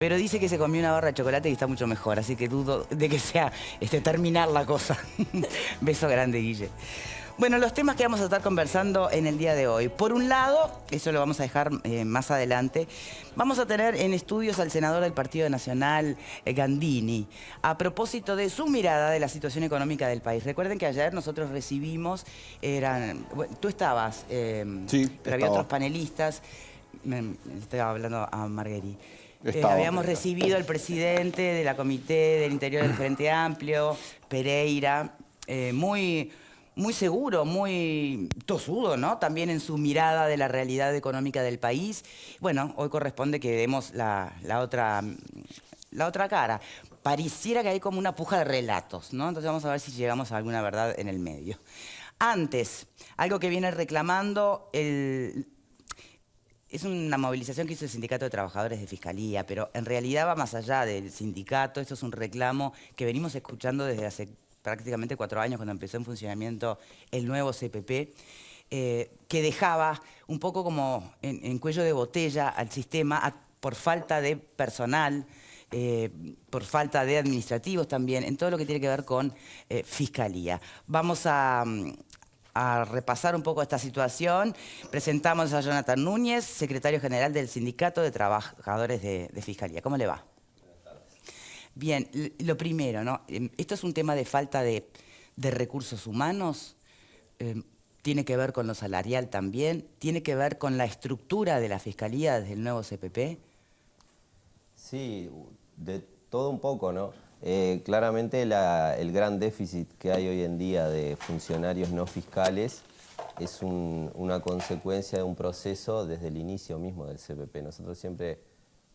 Pero dice que se comió una barra de chocolate y está mucho mejor, así que dudo de que sea terminar la cosa. Beso grande, Guille. Bueno, los temas que vamos a estar conversando en el día de hoy. Por un lado, eso lo vamos a dejar más adelante, vamos a tener en estudios al senador del Partido Nacional, Gandini, a propósito de su mirada de la situación económica del país. Recuerden que ayer nosotros recibimos, bueno, tú estabas, Sí, pero había otros estaba. panelistas, estaba hablando a Marguerite. Estaba. Habíamos recibido al presidente de la Comité del Interior del Frente Amplio, Pereira, muy seguro, muy tosudo, ¿no? También en su mirada de la realidad económica del país. Bueno, hoy corresponde que demos la otra cara. Pareciera que hay como una puja de relatos, ¿no? Entonces vamos a ver si llegamos a alguna verdad en el medio. Antes, algo que viene reclamando es una movilización que hizo el Sindicato de Trabajadores de Fiscalía, pero en realidad va más allá del sindicato. Esto es un reclamo que venimos escuchando desde hace prácticamente 4 años, cuando empezó en funcionamiento el nuevo CPP, que dejaba un poco como en cuello de botella al sistema por falta de personal, por falta de administrativos también, en todo lo que tiene que ver con Fiscalía. Vamos a repasar un poco esta situación. Presentamos a Jonathan Núñez, secretario general del Sindicato de Trabajadores de Fiscalía. ¿Cómo le va? Bien, lo primero, ¿no? Esto es un tema de falta de recursos humanos, tiene que ver con lo salarial también, tiene que ver con la estructura de la Fiscalía desde el nuevo CPP. Sí, de todo un poco, ¿no? Claramente el gran déficit que hay hoy en día de funcionarios no fiscales es una consecuencia de un proceso desde el inicio mismo del CPP. Nosotros siempre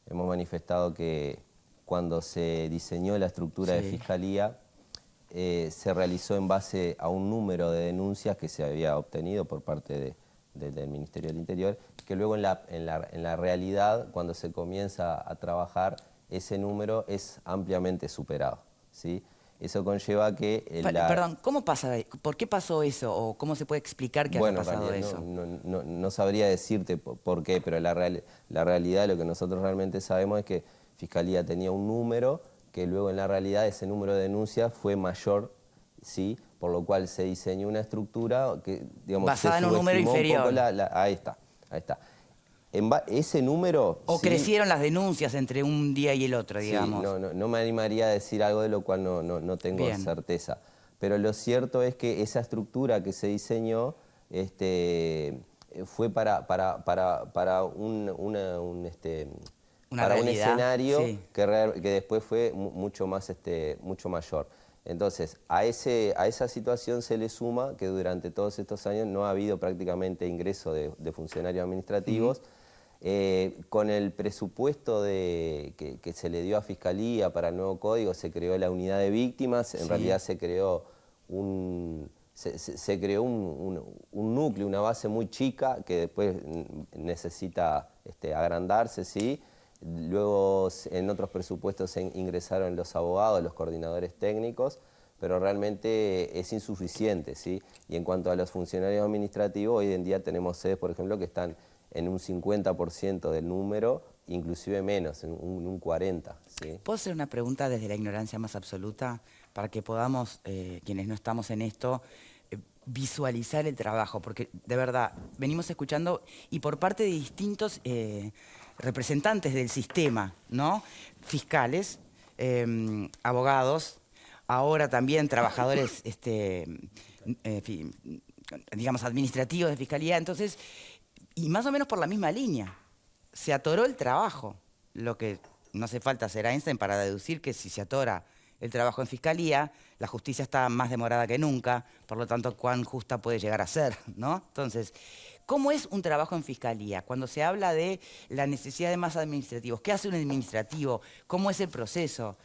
hemos manifestado que cuando se diseñó la estructura de Fiscalía, se realizó en base a un número de denuncias que se había obtenido por parte del Ministerio del Interior, que luego en la realidad, cuando se comienza a trabajar, ese número es ampliamente superado, ¿sí? Eso conlleva que... Perdón, ¿cómo pasa? ¿Por qué pasó eso? ¿O cómo se puede explicar que haya pasado eso? No sabría decirte por qué, pero la realidad, lo que nosotros realmente sabemos es que Fiscalía tenía un número, que luego en la realidad ese número de denuncias fue mayor, ¿sí? Por lo cual se diseñó una estructura que, digamos, basada en un número inferior. Ahí está, ahí está. Ese número... ¿O sí, crecieron las denuncias entre un día y el otro, digamos? Sí, no me animaría a decir algo de lo cual no tengo certeza. Pero lo cierto es que esa estructura que se diseñó fue para un escenario que después fue mucho mayor. Entonces, a esa situación se le suma que durante todos estos años no ha habido prácticamente ingreso de funcionarios administrativos. Con el presupuesto que se le dio a Fiscalía para el nuevo código, se creó la unidad de víctimas. En realidad se creó un núcleo, una base muy chica que después necesita agrandarse, ¿sí? Luego en otros presupuestos se ingresaron los abogados, los coordinadores técnicos, pero realmente es insuficiente, ¿sí? Y en cuanto a los funcionarios administrativos, hoy en día tenemos sedes, por ejemplo, que están en un 50% del número, inclusive menos, en un 40%. ¿Sí? ¿Puedo hacer una pregunta desde la ignorancia más absoluta para que podamos, quienes no estamos en esto, visualizar el trabajo? Porque de verdad, venimos escuchando y por parte de distintos representantes del sistema, ¿no? Fiscales, abogados, ahora también trabajadores, digamos, administrativos de Fiscalía. Entonces, y más o menos por la misma línea, se atoró el trabajo, lo que no hace falta ser Einstein para deducir que si se atora el trabajo en Fiscalía, la justicia está más demorada que nunca, por lo tanto, cuán justa puede llegar a ser, ¿no? Entonces, ¿cómo es un trabajo en Fiscalía? Cuando se habla de la necesidad de más administrativos, ¿qué hace un administrativo? ¿Cómo es el proceso?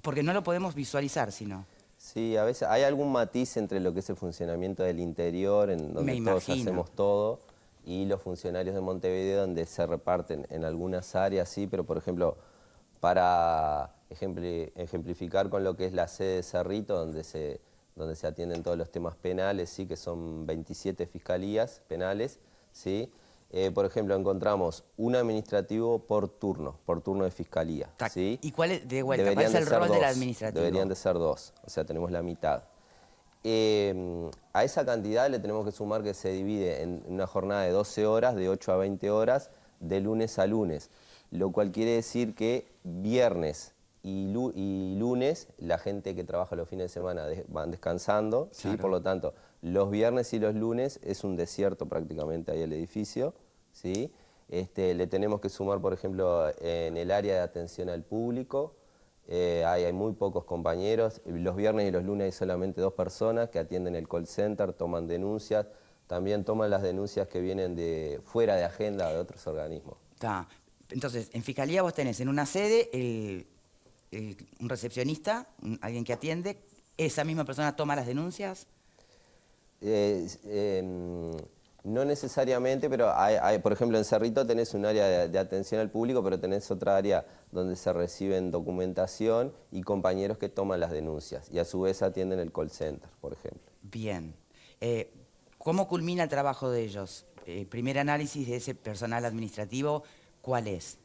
Porque no lo podemos visualizar, sino. Sí, a veces hay algún matiz entre lo que es el funcionamiento del interior, en donde todos hacemos todo, y los funcionarios de Montevideo, donde se reparten en algunas áreas, sí, pero por ejemplo, para ejemplificar con lo que es la sede de Cerrito, donde se atienden todos los temas penales, sí, que son 27 fiscalías penales, sí. Por ejemplo, encontramos un administrativo por turno de fiscalía. ¿Sí? ¿Y cuál es, de vuelta, cuál Deberían es de el ser rol del dos, administrativo? deberían de ser dos, o sea, tenemos la mitad. A esa cantidad le tenemos que sumar que se divide en una jornada de 12 horas, de 8 a 20 horas, de lunes a lunes, lo cual quiere decir que viernes y lunes la gente que trabaja los fines de semana van descansando, ¿sí? Claro. Por lo tanto, los viernes y los lunes es un desierto prácticamente ahí el edificio, ¿sí? Le tenemos que sumar, por ejemplo, en el área de atención al público, hay muy pocos compañeros. Los viernes y los lunes hay solamente 2 personas que atienden el call center, toman denuncias, también toman las denuncias que vienen de fuera de agenda de otros organismos. Está. Entonces, en Fiscalía vos tenés en una sede un recepcionista, alguien que atiende, esa misma persona toma las denuncias. No necesariamente, pero por ejemplo, en Cerrito tenés un área de atención al público, pero tenés otra área donde se reciben documentación y compañeros que toman las denuncias y a su vez atienden el call center, por ejemplo. Bien. ¿Cómo culmina el trabajo de ellos? Primer análisis de ese personal administrativo, ¿cuál es?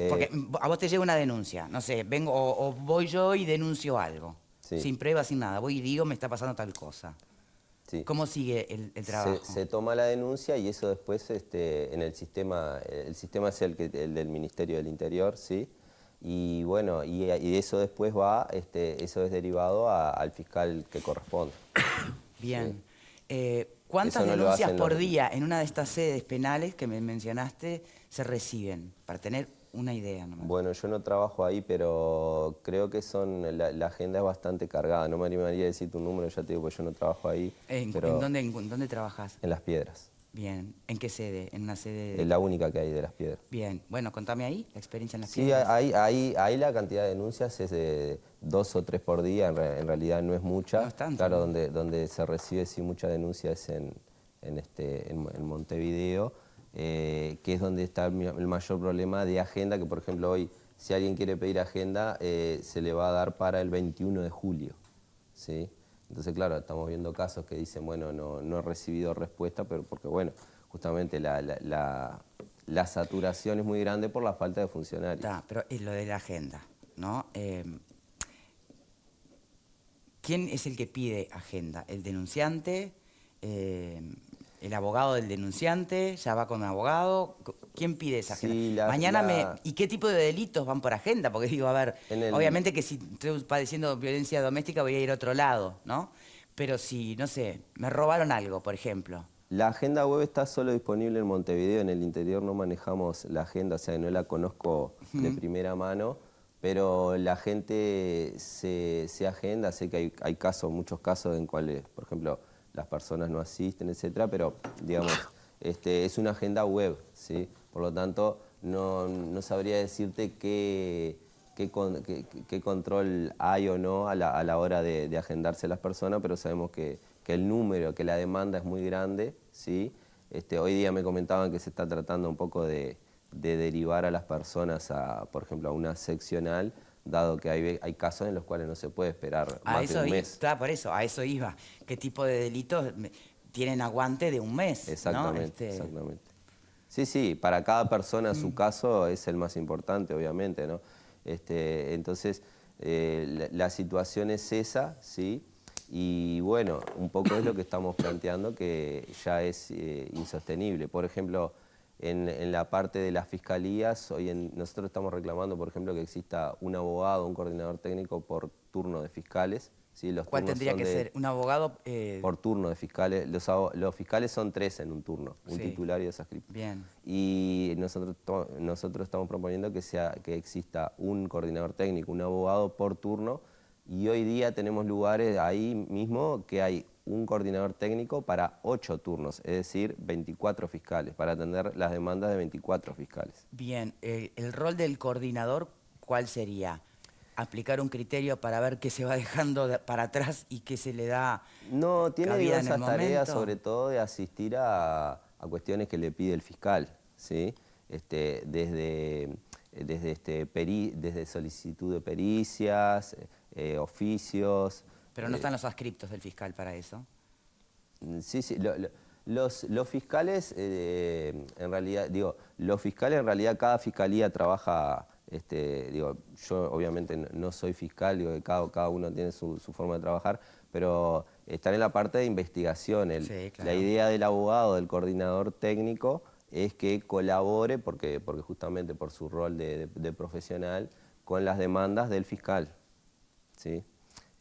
Porque a vos te llega una denuncia, no sé, vengo o voy yo y denuncio algo, Sí. sin prueba, sin nada. Voy y digo, me está pasando tal cosa. Sí. ¿Cómo sigue el trabajo? Se toma la denuncia y eso después en el sistema es el del Ministerio del Interior, ¿sí? Y bueno, y eso después va, eso es derivado al fiscal que corresponde. Bien. ¿Cuántas Eso no lo denuncias hacen por los- día en una de estas sedes penales que me mencionaste se reciben? Para tener una idea nomás. Bueno, yo no trabajo ahí, pero creo que la agenda es bastante cargada. No me animaría a decir tu número, ya te digo, porque yo no trabajo ahí. Pero ¿En dónde trabajas? en Las Piedras. Bien. ¿En qué sede? ¿En una sede? Es la única que hay de Las Piedras. Bien. Bueno, contame ahí la experiencia en Las Sí, Piedras. ahí la cantidad de denuncias es de 2 o 3 por día, en realidad no es mucha. No es tanto, Claro, ¿no? donde se recibe sí mucha denuncia es en Montevideo, que es donde está el mayor problema de agenda, que por ejemplo hoy, si alguien quiere pedir agenda, se le va a dar para el 21 de julio, ¿sí? Entonces, claro, estamos viendo casos que dicen, bueno, no he recibido respuesta, pero porque, bueno, justamente la saturación es muy grande por la falta de funcionarios. Está, pero es lo de la agenda, ¿no? ¿Quién es el que pide agenda? ¿El denunciante? ¿El abogado del denunciante? ¿Ya va con un abogado? ¿Quién pide esa agenda? Sí, ¿Y qué tipo de delitos van por agenda? Porque digo, a ver, obviamente que si estoy padeciendo violencia doméstica voy a ir a otro lado, ¿no? Pero si, no sé, me robaron algo, por ejemplo. La agenda web está solo disponible en Montevideo, en el interior no manejamos la agenda, o sea, no la conozco de primera mano, pero la gente se agenda, sé que hay casos, muchos casos en cuales, por ejemplo, las personas no asisten, etcétera, pero, digamos, es una agenda web, ¿sí? Por lo tanto, no sabría decirte qué control hay o no a la hora de agendarse las personas, pero sabemos que el número, que la demanda es muy grande, ¿sí? Hoy día me comentaban que se está tratando un poco de derivar a las personas, por ejemplo, a una seccional, dado que hay casos en los cuales no se puede esperar más de un mes. Está, por eso, a eso iba. ¿Qué tipo de delitos tienen aguante de un mes? Exactamente, ¿no? exactamente. Sí, para cada persona su caso es el más importante, obviamente, ¿no? Entonces, la situación es esa, ¿sí? Y bueno, un poco es lo que estamos planteando que ya es insostenible. Por ejemplo, en la parte de las fiscalías, nosotros estamos reclamando, por ejemplo, que exista un abogado, un coordinador técnico por turno de fiscales. ¿Sí? ¿Cuál tendría que ser? ¿Un abogado? Por turno de fiscales. Los fiscales son 3 en un turno, un Sí. titular y 2 adscriptos. Bien. Y nosotros estamos proponiendo que exista un coordinador técnico, un abogado por turno, y hoy día tenemos lugares ahí mismo que hay un coordinador técnico para 8 turnos, es decir, 24 fiscales, para atender las demandas de 24 fiscales. Bien. ¿El rol del coordinador cuál sería? ¿Aplicar un criterio para ver qué se va dejando para atrás y qué se le da No, tiene cabida en el diversas tareas, momento? sobre todo de asistir a cuestiones que le pide el fiscal, ¿sí? Desde solicitud de pericias, oficios. Pero no están los adscriptos del fiscal para eso. Sí, Los fiscales, en realidad, los fiscales en realidad cada fiscalía trabaja, yo obviamente no soy fiscal, digo, que cada uno tiene su forma de trabajar, pero están en la parte de investigación. Sí, claro. La idea del abogado, del coordinador técnico, es que colabore, porque justamente por su rol de profesional, con las demandas del fiscal, ¿sí?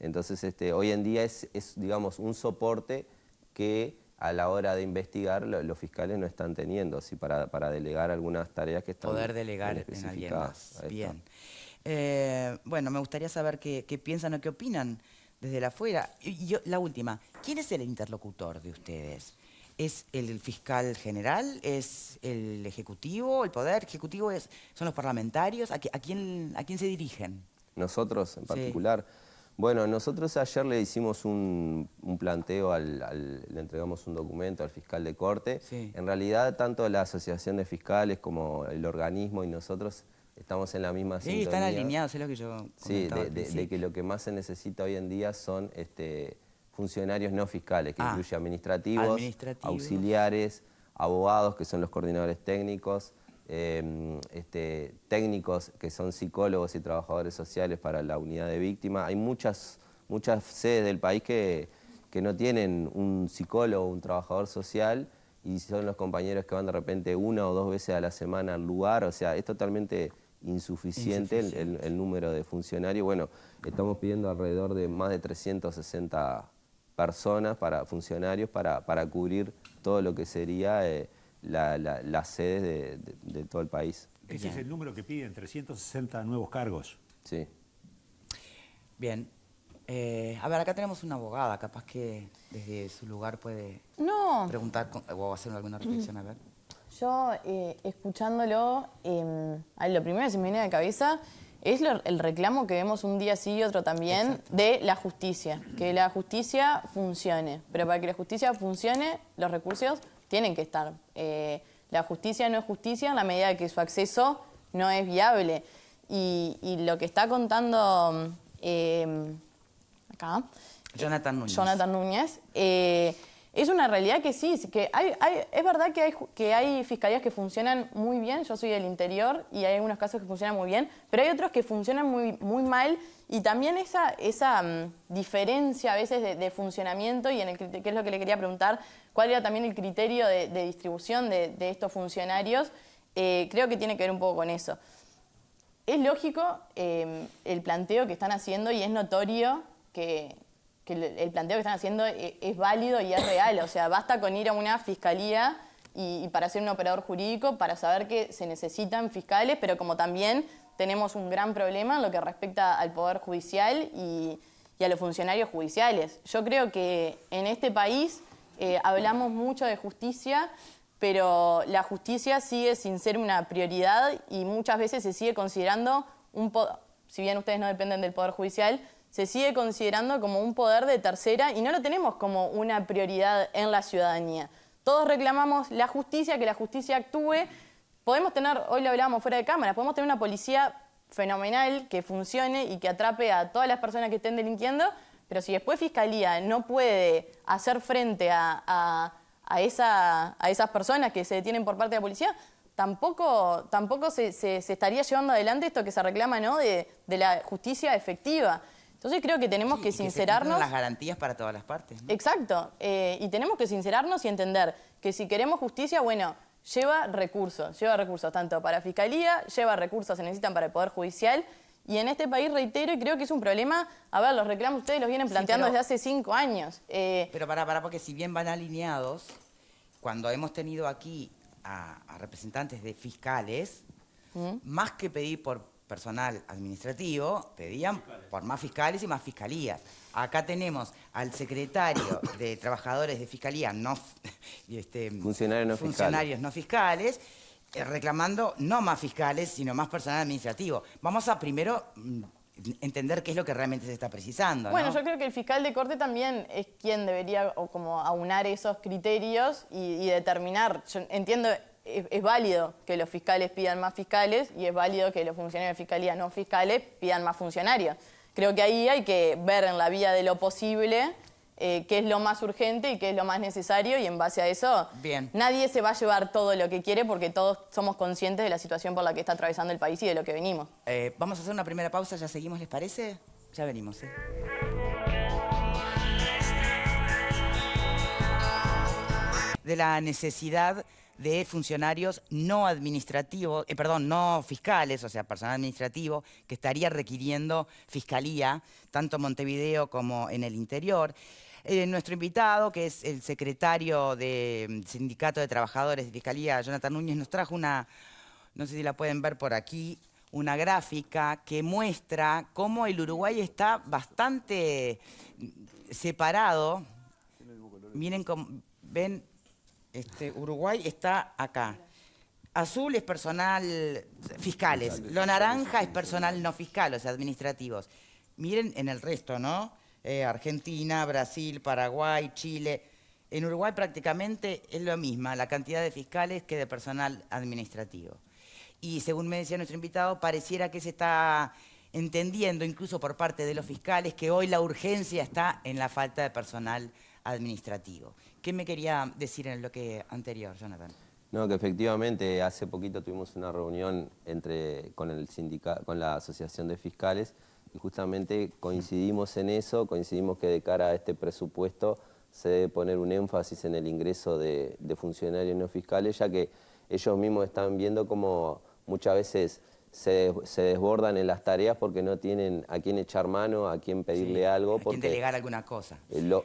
Entonces, hoy en día es, digamos, un soporte que a la hora de investigar los fiscales no están teniendo, ¿sí? Para delegar algunas tareas que están Poder delegar en alguien especificadas. más. Ahí Bien. está. Bueno, me gustaría saber qué piensan o qué opinan desde la afuera. La última, ¿quién es el interlocutor de ustedes? ¿Es el fiscal general? ¿Es el ejecutivo? ¿El poder ejecutivo son los parlamentarios? ¿A quién se dirigen? Nosotros en particular. Bueno, nosotros ayer le hicimos un planteo, le entregamos un documento al fiscal de corte. Sí. En realidad, tanto la Asociación de Fiscales como el organismo y nosotros estamos en la misma Sí, sintonía. están alineados, es lo que yo comentaba. Sí, de que lo que más se necesita hoy en día son funcionarios no fiscales, que incluye administrativos, auxiliares, abogados, que son los coordinadores técnicos, técnicos que son psicólogos y trabajadores sociales para la unidad de víctimas. Hay muchas sedes del país que no tienen un psicólogo o un trabajador social y son los compañeros que van de repente 1 o 2 veces a la semana al lugar. O sea, es totalmente insuficiente el número de funcionarios. Bueno, estamos pidiendo alrededor de más de 360 personas, funcionarios, para cubrir todo lo que sería las sedes de todo el país. Ese es el número que piden, 360 nuevos cargos. Sí. Bien. A ver, acá tenemos una abogada, capaz que desde su lugar puede preguntar o hacer alguna reflexión, a ver. Yo, escuchándolo, lo primero que se me viene a la cabeza es el reclamo que vemos un día sí y otro también. Exacto. De la justicia, que la justicia funcione. Pero para que la justicia funcione, los recursos tienen que estar. La justicia no es justicia en la medida de que su acceso no es viable. Y lo que está contando acá, Jonathan Núñez, es una realidad que sí, que es verdad que hay fiscalías que funcionan muy bien. Yo soy del interior y hay algunos casos que funcionan muy bien, pero hay otros que funcionan muy mal. Y también esa diferencia a veces de funcionamiento, y que es lo que le quería preguntar, cuál era también el criterio de distribución de estos funcionarios, creo que tiene que ver un poco con eso. Es lógico el planteo que están haciendo y es notorio que el planteo que están haciendo es válido y es real. O sea, basta con ir a una fiscalía y para ser un operador jurídico, para saber que se necesitan fiscales, pero como también tenemos un gran problema en lo que respecta al Poder Judicial y a los funcionarios judiciales. Yo creo que en este país hablamos mucho de justicia, pero la justicia sigue sin ser una prioridad y muchas veces se sigue considerando si bien ustedes no dependen del Poder Judicial, se sigue considerando como un poder de tercera y no lo tenemos como una prioridad en la ciudadanía. Todos reclamamos la justicia, que la justicia actúe. Podemos tener, hoy lo hablábamos fuera de cámara, podemos tener una policía fenomenal que funcione y que atrape a todas las personas que estén delinquiendo, pero si después Fiscalía no puede hacer frente a esas personas que se detienen por parte de la policía, tampoco se estaría llevando adelante esto que se reclama, ¿no? de la justicia efectiva. Entonces creo que tenemos que sincerarnos. Que se las garantías para todas las partes, ¿no? Exacto. Y tenemos que sincerarnos y entender que si queremos justicia, bueno, lleva recursos tanto para Fiscalía, lleva recursos, se necesitan para el Poder Judicial. Y en este país, reitero, y creo que es un problema, a ver, los reclamos ustedes los vienen planteando desde hace 5 años. Pero porque si bien van alineados, cuando hemos tenido aquí a representantes de fiscales, más que pedir por personal administrativo, pedían por más fiscales y más fiscalías. Acá tenemos al secretario de Trabajadores de Fiscalía, funcionarios no fiscales, reclamando no más fiscales, sino más personal administrativo. Vamos a primero entender qué es lo que realmente se está precisando, ¿no? Bueno, yo creo que el fiscal de corte también es quien debería como aunar esos criterios y determinar. Yo entiendo, es válido que los fiscales pidan más fiscales y es válido que los funcionarios de Fiscalía no fiscales pidan más funcionarios. Creo que ahí hay que ver en la vía de lo posible qué es lo más urgente y qué es lo más necesario, y en base a eso, Bien. nadie se va a llevar todo lo que quiere porque todos somos conscientes de la situación por la que está atravesando el país y de lo que venimos. Vamos a hacer una primera pausa, ya seguimos, ¿les parece? Ya venimos, ¿eh? De la necesidad de funcionarios no administrativos, no fiscales, o sea, personal administrativo, que estaría requiriendo fiscalía, tanto en Montevideo como en el interior. Nuestro invitado, que es el secretario del Sindicato de Trabajadores de Fiscalía, Jonathan Núñez, nos trajo una, no sé si la pueden ver por aquí, una gráfica que muestra cómo el Uruguay está bastante separado. Miren cómo, ven, Uruguay está acá. Azul es personal fiscales, lo naranja es personal no fiscal, o sea, administrativos. Miren en el resto, ¿no? Argentina, Brasil, Paraguay, Chile. En Uruguay prácticamente es lo mismo, la cantidad de fiscales que de personal administrativo. Y según me decía nuestro invitado, pareciera que se está entendiendo, incluso por parte de los fiscales, que hoy la urgencia está en la falta de personal administrativo. ¿Qué me quería decir en el bloque anterior, Jonathan? No, que efectivamente hace poquito tuvimos una reunión con la Asociación de Fiscales y justamente coincidimos en eso, coincidimos que de cara a este presupuesto se debe poner un énfasis en el ingreso de funcionarios no fiscales, ya que ellos mismos están viendo como muchas veces se desbordan en las tareas porque no tienen a quién echar mano, a quién pedirle algo. A quién delegar alguna cosa.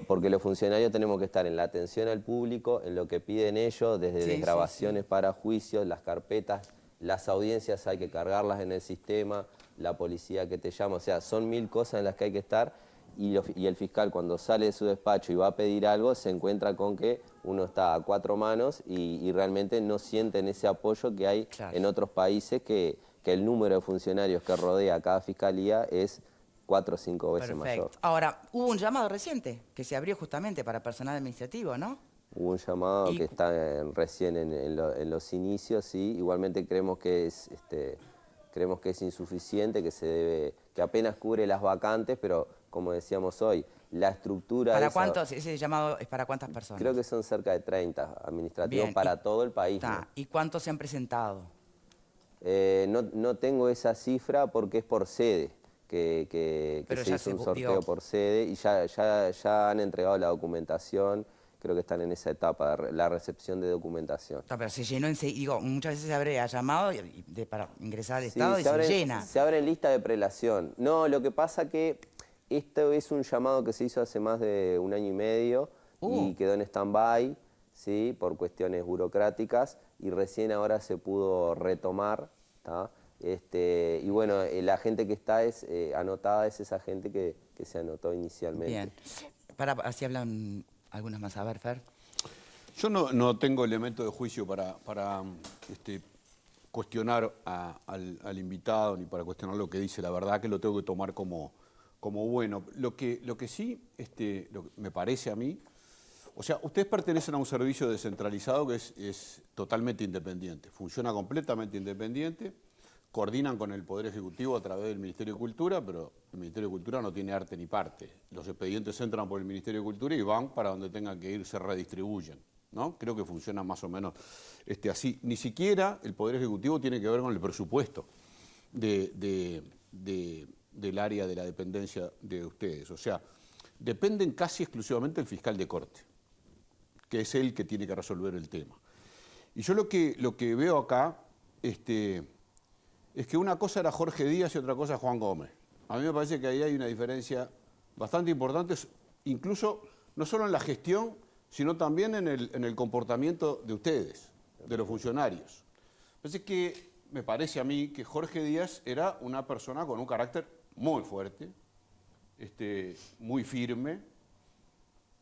Porque los funcionarios tenemos que estar en la atención al público, en lo que piden ellos, desde desgrabaciones para juicios, las carpetas, las audiencias hay que cargarlas en el sistema, la policía que te llama, o sea, son 1000 cosas en las que hay que estar y el fiscal cuando sale de su despacho y va a pedir algo se encuentra con que uno está a 4 manos y realmente no sienten ese apoyo que hay en otros países que el número de funcionarios que rodea cada fiscalía es 4 o 5 veces mayor. Ahora, hubo un llamado reciente que se abrió justamente para personal administrativo, ¿no? Hubo un llamado que está recién en los inicios, sí. Igualmente creemos que es insuficiente, que apenas cubre las vacantes, pero como decíamos hoy, la estructura... ¿Para cuántos? ¿Ese llamado es para cuántas personas? Creo que son cerca de 30 administrativos para todo el país. ¿No? ¿Y cuántos se han presentado? No tengo esa cifra porque es por sede, que se hizo un sorteo por sede y ya han entregado la documentación. Creo que están en esa etapa, la recepción de documentación. Pero se llenó digo, muchas veces se abre llamado para ingresar al Estado y se llena. Se abre en lista de prelación. No, lo que pasa que esto es un llamado que se hizo hace más de 1 año y medio y quedó en stand-by, ¿sí? Por cuestiones burocráticas y recién ahora se pudo retomar, ¿tá? Y bueno, la gente que está anotada es esa gente que se anotó inicialmente. Bien. Así hablan algunos más. A ver, Fer. Yo no tengo elemento de juicio para cuestionar al invitado ni para cuestionar lo que dice. La verdad que lo tengo que tomar como bueno. Lo que sí me parece a mí, o sea, ustedes pertenecen a un servicio descentralizado que es totalmente independiente, funciona completamente independiente, coordinan con el Poder Ejecutivo a través del Ministerio de Cultura, pero el Ministerio de Cultura no tiene arte ni parte. Los expedientes entran por el Ministerio de Cultura y van para donde tengan que ir, se redistribuyen, ¿no? Creo que funciona más o menos así. Ni siquiera el Poder Ejecutivo tiene que ver con el presupuesto del área de la dependencia de ustedes. O sea, dependen casi exclusivamente del fiscal de corte, que es el que tiene que resolver el tema. Y yo lo que veo acá es que una cosa era Jorge Díaz y otra cosa Juan Gómez. A mí me parece que ahí hay una diferencia bastante importante, incluso no solo en la gestión, sino también en el comportamiento de ustedes, de los funcionarios. Me parece a mí que Jorge Díaz era una persona con un carácter muy fuerte, muy firme,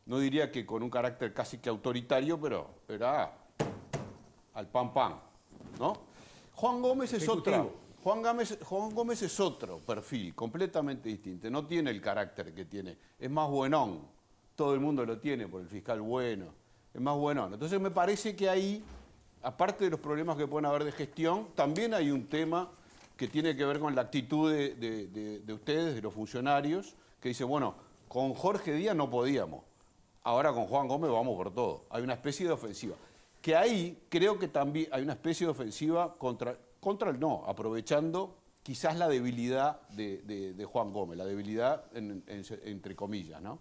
no diría que con un carácter casi que autoritario, pero era al pan pan, ¿no? Juan Gómez es otra. Juan Gómez es otro perfil, completamente distinto. No tiene el carácter que tiene. Es más buenón. Todo el mundo lo tiene por el fiscal bueno. Es más buenón. Entonces me parece que ahí, aparte de los problemas que pueden haber de gestión, también hay un tema que tiene que ver con la actitud de ustedes, de los funcionarios, que dice, bueno, con Jorge Díaz no podíamos. ahora con Juan Gómez vamos por todo. Hay una especie de ofensiva. Que ahí creo que también hay una especie de ofensiva aprovechando quizás la debilidad de Juan Gómez, la debilidad entre comillas, ¿no?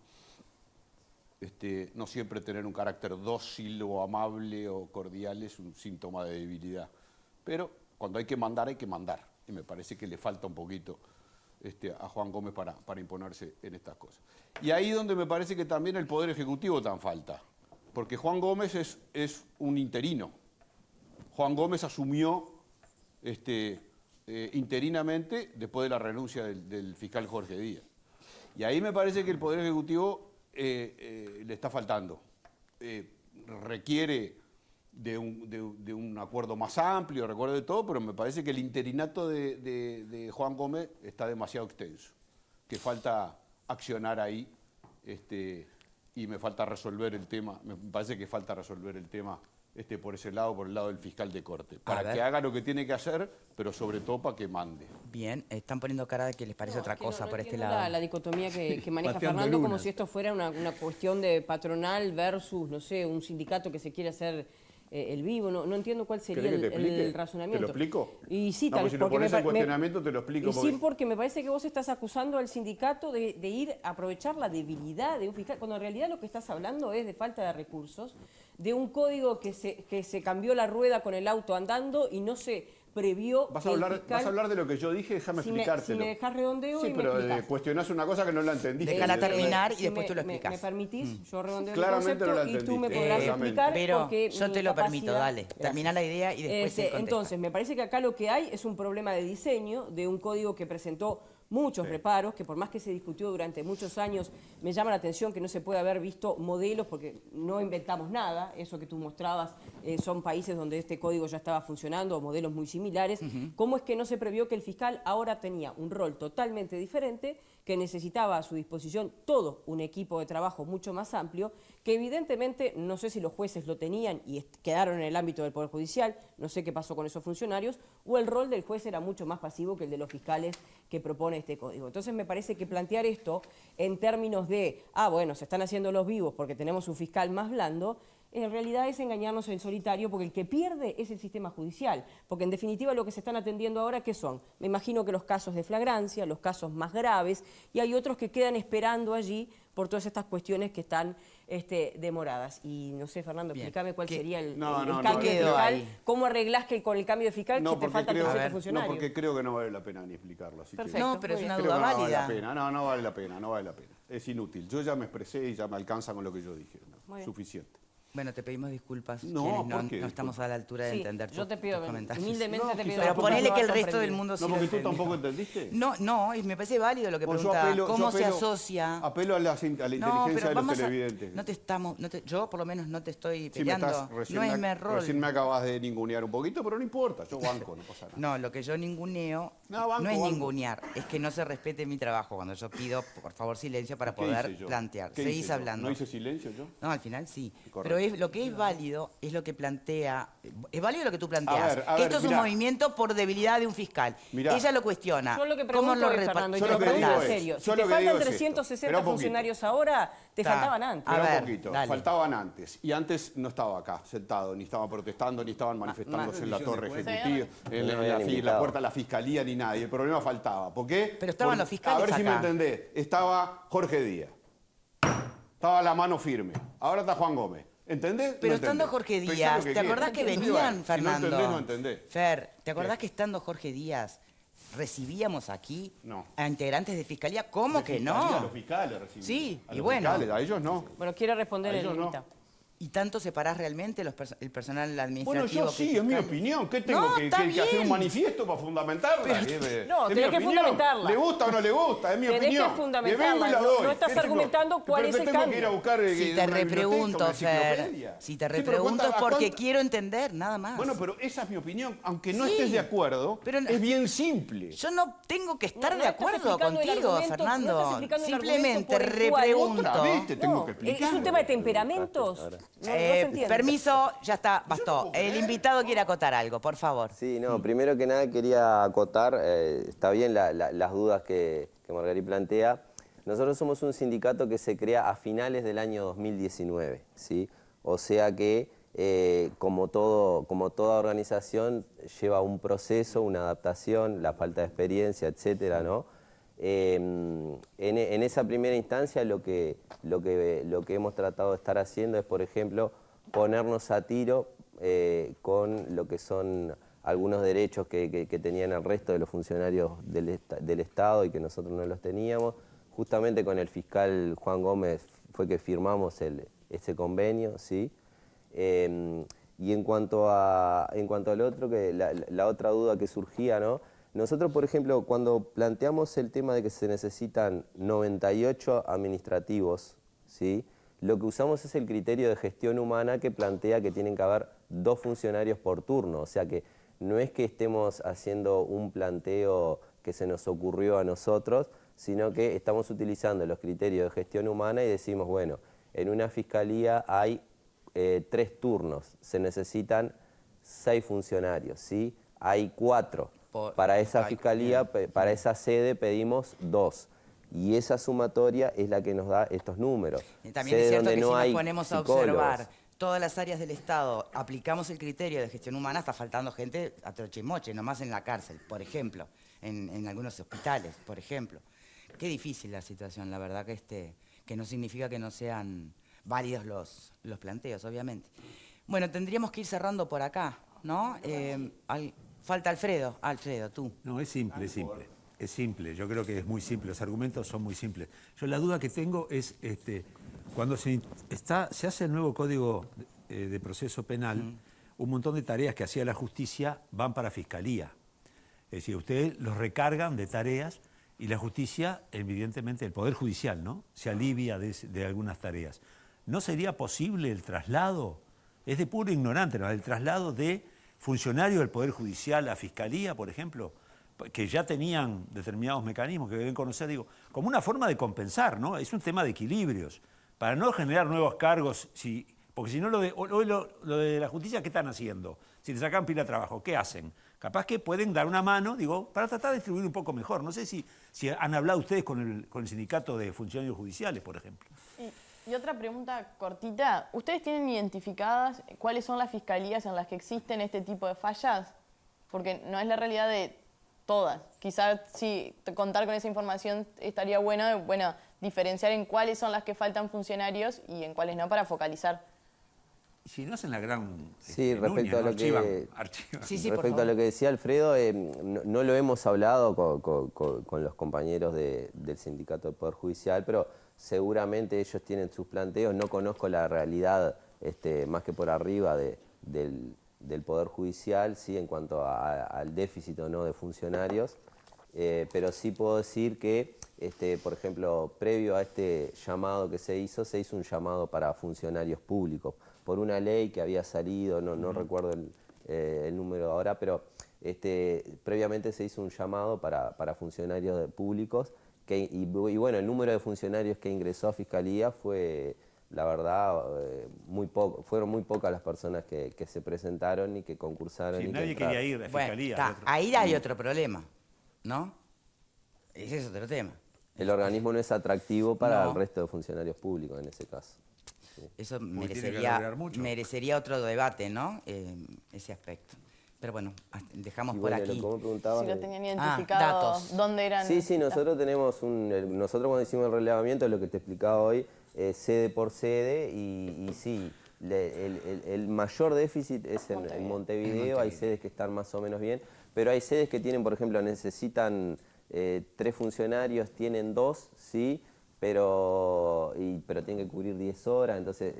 No siempre tener un carácter dócil o amable o cordial es un síntoma de debilidad. Pero cuando hay que mandar, hay que mandar. Y me parece que le falta un poquito a Juan Gómez para imponerse en estas cosas. Y ahí donde me parece que también el Poder Ejecutivo tan falta. Porque Juan Gómez es un interino. Juan Gómez asumió interinamente después de la renuncia del fiscal Jorge Díaz. Y ahí me parece que el Poder Ejecutivo le está faltando. Requiere de un acuerdo más amplio, recuerdo de todo, pero me parece que el interinato de Juan Gómez está demasiado extenso. Que falta accionar ahí. Y me falta resolver el tema, me parece que falta resolver el tema por ese lado, por el lado del fiscal de corte, para que haga lo que tiene que hacer, pero sobre todo para que mande. Bien, están poniendo cara de que les parece otra cosa por este lado. La dicotomía que maneja Pateando Fernando, como lunas. si esto fuera una cuestión de patronal versus, no sé, un sindicato que se quiere hacer el vivo. No entiendo cuál sería ¿Querés que te explique? el razonamiento. ¿Te lo explico? Y sí, No, tal pues vez, si lo porque pones en me cuestionamiento te lo explico. Y sí, porque me parece que vos estás acusando al sindicato de ir a aprovechar la debilidad de un fiscal, cuando en realidad lo que estás hablando es de falta de recursos, de un código que se cambió la rueda con el auto andando y no se previó ¿Vas que a el hablar, fiscal... vas a hablar de lo que yo dije? Déjame explicártelo. Si me dejás redondeo Sí, y me pero explicás. cuestionás una cosa que no la entendiste. Déjala terminar y Si después tú lo explicas. ¿Me permitís? Yo redondeo Claramente el concepto no la y tú me entendiste. podrás Claramente. explicar Pero porque yo mi te lo permito, capacidad- dale. Termina la idea y después se contesta. Entonces, me parece que acá lo que hay es un problema de diseño de un código que presentó muchos reparos, que por más que se discutió durante muchos años, me llama la atención que no se puede haber visto modelos, porque no inventamos nada, eso que tú mostrabas son países donde este código ya estaba funcionando, o modelos muy similares. ¿Cómo es que no se previó que el fiscal ahora tenía un rol totalmente diferente, que necesitaba a su disposición todo un equipo de trabajo mucho más amplio, que evidentemente, no sé si los jueces lo tenían y quedaron en el ámbito del Poder Judicial, no sé qué pasó con esos funcionarios, o el rol del juez era mucho más pasivo que el de los fiscales que propone este código. Entonces me parece que plantear esto en términos de, bueno, se están haciendo los vivos porque tenemos un fiscal más blando, en realidad es engañarnos en solitario, porque el que pierde es el sistema judicial, porque en definitiva lo que se están atendiendo ahora, ¿qué son? Me imagino que los casos de flagrancia, los casos más graves, y hay otros que quedan esperando allí por todas estas cuestiones que están demoradas. Y no sé, Fernando, Bien. explícame cuál sería el No, cambio de quedó fiscal, ahí. cómo arreglás que con el cambio de fiscal que te porque faltan creo, 300 funcionarios. no, porque creo que no vale la pena ni explicarlo. Así que Perfecto. No, pero es muy una creo duda que no vale válida. la pena. No vale la pena, no vale la pena. Es inútil. Yo ya me expresé y ya me alcanza con lo que yo dije. Muy bien. Suficiente. Bueno, te pedimos disculpas. No, quienes ¿por qué? no estamos a la altura de Sí, entender yo te tus pido, comentarios. humildemente te pido Pero disculpas, ponele no que el haber resto del comprendido. mundo sí No, lo porque tú entendió. tampoco entendiste. No, y me parece válido lo que Pues pregunta. yo ¿Cómo se apelo- asocia? Apelo a la inteligencia de los televidentes. Yo por lo menos no te estoy Sí, me peleando. estás- recién no es me- mi rol. Recién me acabas de ningunear un poquito, pero no importa. Yo banco, no pasa nada. No, lo que yo ninguneo No, banco, es banco. ningunear, es que no se respete mi trabajo cuando yo pido, por favor, silencio para ¿Qué poder hice yo? plantear. ¿Qué Seguís hice yo? hablando. ¿No hice silencio yo? No, al final sí. Correcto. Pero lo que es válido es lo que plantea. Es válido lo que tú planteas. A que ver, esto es un mirá. movimiento por debilidad de un fiscal. Mirá. Ella lo cuestiona. Yo lo que ¿Cómo pregunto es, repa- Fernando, y Yo te lo que pregunto digo en es- serio, yo si lo te que faltan digo es esto. 360 Espera un poquito. funcionarios ahora, te Está. faltaban antes. A Espera ver, un poquito, dale. faltaban antes. Y antes no estaba acá sentado, ni estaba protestando, ni estaban manifestándose en la torre ejecutiva, en No habían la invitado. puerta de la fiscalía, ni nadie. El problema faltaba. ¿Por qué? Pero estaban los fiscales A ver si me acá. entendés. Estaba Jorge Díaz. Estaba la mano firme. Ahora está Juan Gómez. ¿Entendés? Pero No estando entendés. Jorge Pensá Díaz, lo que ¿te acordás que quieras. venían, Si Fernando? no entendés, no entendés. Fer, ¿te acordás ¿Qué? que estando Jorge Díaz recibíamos aquí No. a integrantes de fiscalía? ¿Cómo De que fiscalía, no? Los fiscales recibían. Sí, A y los bueno. fiscales, a ellos no. Bueno, quiere responder A el ellos no. invitado. ¿Y tanto separás realmente el personal Bueno, administrativo? yo que sí, es mi fiscal? opinión. ¿Qué tengo No, que está hacer un bien. manifiesto para fundamentarla? No, Es mi tenés que opinión. fundamentarla. ¿Le gusta o no le gusta? Es mi Tenés opinión. que fundamentarla. Le vengo y la No- doy. no estás ¿Qué tengo? argumentando cuál ¿Pero es qué el tengo cambio? que ir a buscar Si te una biblioteca, repregunto, una Fer, enciclopedia? si te Sí, pero repregunto es ¿a porque cuánta- quiero entender, nada más. Bueno, pero esa es mi opinión. Aunque no Sí, estés de acuerdo, pero no- es bien simple. Yo no tengo que estar No de estás acuerdo explicando el contigo, argumento, no Fernando. estás explicando el Simplemente argumento por el cual- repregunto. Otra vez te tengo No, que es explicar. un tema de temperamentos. No se entiende. Permiso, ya está, Yo bastó. no puedo El creer. invitado quiere acotar algo, por favor. Sí, no, primero que nada quería acotar, está bien las dudas que Margarí plantea. Nosotros somos un sindicato que se crea a finales del año 2019, ¿sí? O sea que, como toda organización, lleva un proceso, una adaptación, la falta de experiencia, etcétera, ¿no? En esa primera instancia lo que hemos tratado de estar haciendo es, por ejemplo, ponernos a tiro con lo que son algunos derechos que tenían el resto de los funcionarios del Estado y que nosotros no los teníamos. Justamente con el fiscal Juan Gómez fue que firmamos ese convenio, ¿sí? Y en cuanto al otro, que la otra duda que surgía, ¿no? Nosotros, por ejemplo, cuando planteamos el tema de que se necesitan 98 administrativos, ¿sí? Lo que usamos es el criterio de gestión humana que plantea que tienen que haber 2 funcionarios por turno. O sea que no es que estemos haciendo un planteo que se nos ocurrió a nosotros, sino que estamos utilizando los criterios de gestión humana y decimos, bueno, en una fiscalía hay 3 turnos, se necesitan 6 funcionarios, ¿sí? Hay 4. Para esa fiscalía, para esa sede pedimos 2. Y esa sumatoria es la que nos da estos números. También es cierto que si nos ponemos a observar todas las áreas del Estado, aplicamos el criterio de gestión humana, está faltando gente a troche y moche, nomás en la cárcel, por ejemplo, en algunos hospitales, por ejemplo. Qué difícil la situación, la verdad que no significa que no sean válidos los planteos, obviamente. Bueno, tendríamos que ir cerrando por acá, ¿no? Falta Alfredo. Alfredo, tú. No, es simple, es simple. Es simple, yo creo que es muy simple, los argumentos son muy simples. Yo la duda que tengo es, cuando se hace el nuevo Código de Proceso Penal, un montón de tareas que hacía la justicia van para Fiscalía. Es decir, ustedes los recargan de tareas y la justicia, evidentemente, el Poder Judicial, ¿no?, se alivia de algunas tareas. ¿No sería posible el traslado? Es de puro ignorante, ¿no?, el traslado de funcionarios del Poder Judicial a Fiscalía, por ejemplo, que ya tenían determinados mecanismos que deben conocer, digo, como una forma de compensar, ¿no? Es un tema de equilibrios, para no generar nuevos cargos, porque si no hoy lo de la justicia, ¿qué están haciendo? Si le sacan pila de trabajo, ¿qué hacen? Capaz que pueden dar una mano, digo, para tratar de distribuir un poco mejor. No sé si han hablado ustedes con el sindicato de funcionarios judiciales, por ejemplo. Y otra pregunta cortita, ¿ustedes tienen identificadas cuáles son las fiscalías en las que existen este tipo de fallas? Porque no es la realidad de todas. Quizás si contar con esa información estaría bueno, diferenciar en cuáles son las que faltan funcionarios y en cuáles no para focalizar. Si no hacen la gran... Sí, respecto a lo que... Sí, respecto a lo que decía Alfredo, no lo hemos hablado con los compañeros del Sindicato del Poder Judicial, pero seguramente ellos tienen sus planteos. No conozco la realidad más que por arriba del Poder Judicial, ¿sí?, en cuanto al déficit o no de funcionarios, pero sí puedo decir que, por ejemplo, previo a este llamado que se hizo un llamado para funcionarios públicos, por una ley que había salido, no recuerdo el número ahora, pero previamente se hizo un llamado para funcionarios públicos, y bueno, el número de funcionarios que ingresó a Fiscalía fue, la verdad, fueron muy pocas las personas que se presentaron y que concursaron. Sí, y nadie quería ir a Fiscalía. Bueno, ahí hay otro problema, ¿no? Ese es otro tema. El organismo no es atractivo para el resto de funcionarios públicos en ese caso. Sí. Eso merecería otro debate, ¿no? Ese aspecto. Pero bueno, dejamos por aquí. ¿Cómo preguntaban? Si lo tenían identificado, ¿dónde eran? Sí, nosotros tenemos nosotros cuando hicimos el relevamiento, lo que te explicaba hoy, sede por sede, y sí, el mayor déficit es en Montevideo. Hay sedes que están más o menos bien, pero hay sedes que tienen, por ejemplo, necesitan 3 funcionarios, tienen 2, sí, pero tienen que cubrir 10 horas, entonces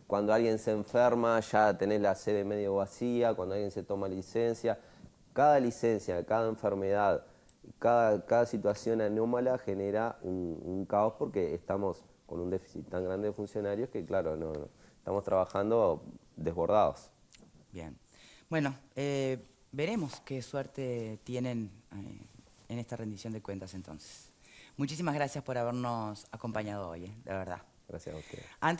cuando alguien se enferma ya tenés la sede medio vacía, cuando alguien se toma licencia, cada enfermedad, cada situación anómala genera un caos, porque estamos con un déficit tan grande de funcionarios que, claro, no estamos trabajando desbordados. Bien. Bueno, veremos qué suerte tienen en esta rendición de cuentas entonces. Muchísimas gracias por habernos acompañado hoy, de verdad. Gracias a ustedes. Antes